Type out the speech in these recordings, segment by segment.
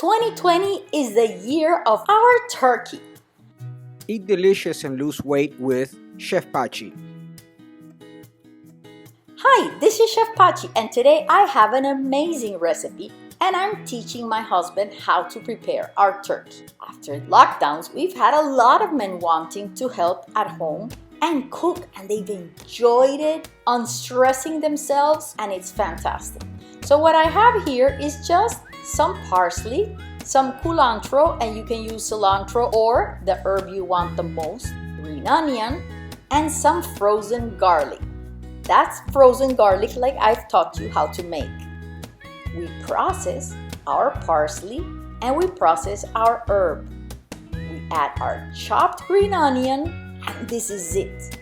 2020 is the year of our turkey. Eat delicious and lose weight with Chef Pachi. Hi, this is Chef Pachi, and today I have an amazing recipe and I'm teaching my husband how to prepare our turkey. After lockdowns, we've had a lot of men wanting to help at home and cook, and they've enjoyed it, unstressing themselves, and it's fantastic. So what I have here is just some parsley, some culantro, and you can use cilantro or the herb you want the most, green onion, and some frozen garlic. That's frozen garlic like I've taught you how to make. We process our parsley and we process our herb. We add our chopped green onion, and this is it.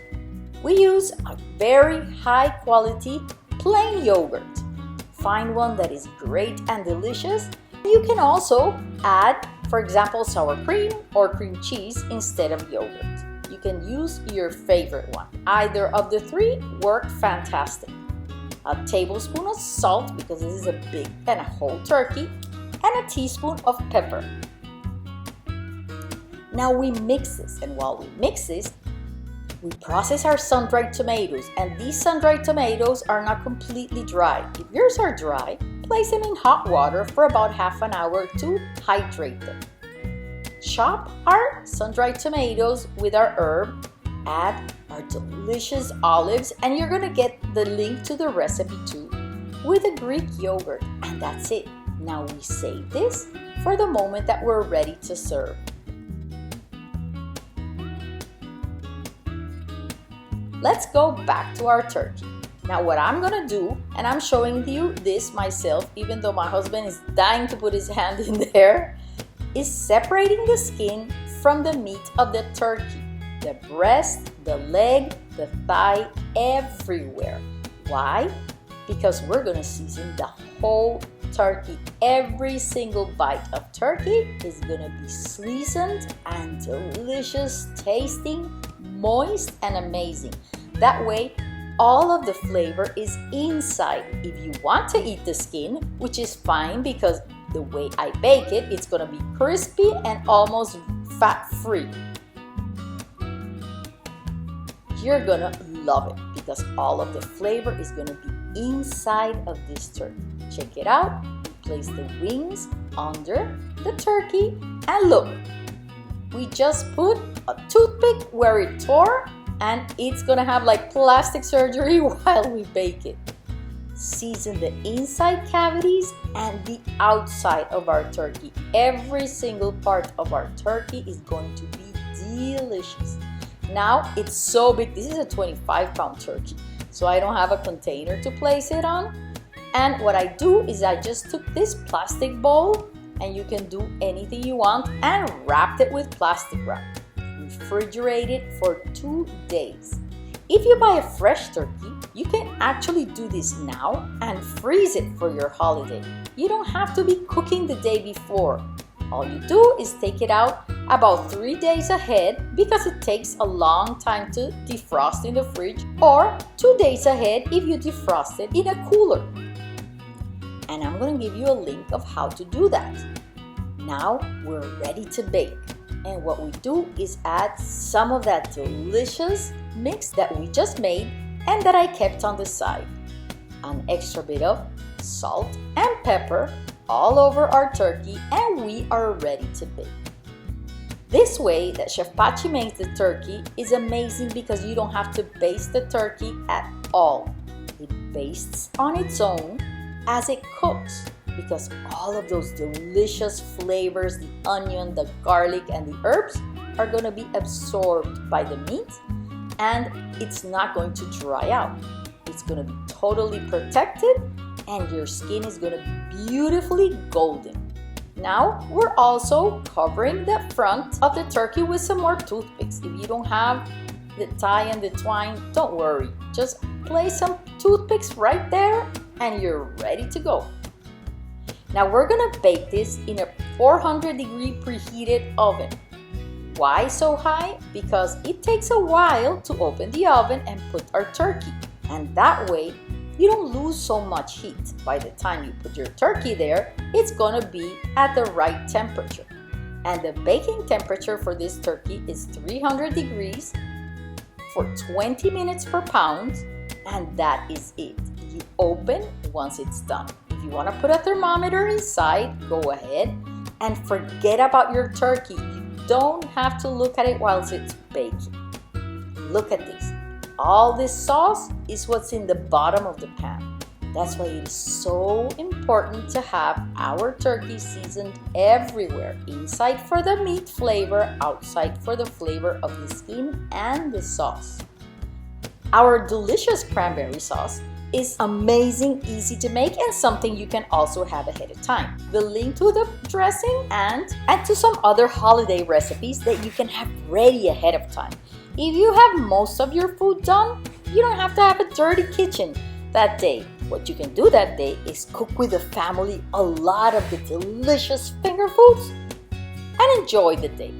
We use a very high quality plain yogurt. Find one that is great and delicious. You can also add, for example, sour cream or cream cheese instead of yogurt. You can use your favorite one. Either of the three work fantastic. A tablespoon of salt, because this is a big and a whole turkey, and a teaspoon of pepper. Now we mix this, and while we mix this, we process our sun-dried tomatoes, and these sun-dried tomatoes are not completely dry. If yours are dry, place them in hot water for about half an hour to hydrate them. Chop our sun-dried tomatoes with our herb, add our delicious olives, and you're gonna get the link to the recipe too, with a Greek yogurt, and that's it. Now we save this for the moment that we're ready to serve. Let's go back to our turkey. Now what I'm gonna do, and I'm showing you this myself, even though my husband is dying to put his hand in there, is separating the skin from the meat of the turkey. The breast, the leg, the thigh, everywhere. Why? Because we're gonna season the whole turkey. Every single bite of turkey is gonna be seasoned and delicious tasting, moist and amazing. That way, all of the flavor is inside. If you want to eat the skin, which is fine because the way I bake it, it's gonna be crispy and almost fat-free. You're gonna love it because all of the flavor is gonna be inside of this turkey. Check it out. Place the wings under the turkey, and look, we just put a toothpick where it tore, and it's gonna have like plastic surgery while we bake it. Season the inside cavities and the outside of our turkey. Every single part of our turkey is going to be delicious. Now it's so big. This is a 25-pound turkey, so I don't have a container to place it on. And what I do is I just took this plastic bowl, and you can do anything you want, and wrapped it with plastic wrap. Refrigerate it for 2 days. If you buy a fresh turkey, you can actually do this now and freeze it for your holiday. You don't have to be cooking the day before. All you do is take it out about 3 days ahead, because it takes a long time to defrost in the fridge, or 2 days ahead if you defrost it in a cooler. And I'm going to give you a link of how to do that. Now we're ready to bake. And what we do is add some of that delicious mix that we just made and that I kept on the side. An extra bit of salt and pepper all over our turkey, and we are ready to bake. This way that Chef Pachi makes the turkey is amazing because you don't have to baste the turkey at all. It bastes on its own as it cooks, because all of those delicious flavors, the onion, the garlic, and the herbs are going to be absorbed by the meat, and it's not going to dry out. It's going to be totally protected, and your skin is going to be beautifully golden. Now we're also covering the front of the turkey with some more toothpicks. If you don't have the tie and the twine, don't worry. Just place some toothpicks right there and you're ready to go. Now we're gonna bake this in a 400-degree preheated oven. Why so high? Because it takes a while to open the oven and put our turkey. And that way, you don't lose so much heat. By the time you put your turkey there, it's gonna be at the right temperature. And the baking temperature for this turkey is 300 degrees for 20 minutes per pound, and that is it. You open once it's done. If you want to put a thermometer inside, go ahead, and forget about your turkey. You don't have to look at it while it's baking. Look at this. All this sauce is what's in the bottom of the pan. That's why it is so important to have our turkey seasoned everywhere. Inside for the meat flavor, outside for the flavor of the skin and the sauce. Our delicious cranberry sauce is amazing, easy to make, and something you can also have ahead of time. The link to the dressing and to some other holiday recipes that you can have ready ahead of time. If you have most of your food done, you don't have to have a dirty kitchen that day. What you can do that day is cook with the family a lot of the delicious finger foods and enjoy the day.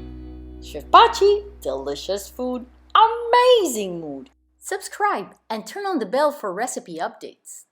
Chef Pachi, delicious food, amazing mood. Subscribe and turn on the bell for recipe updates.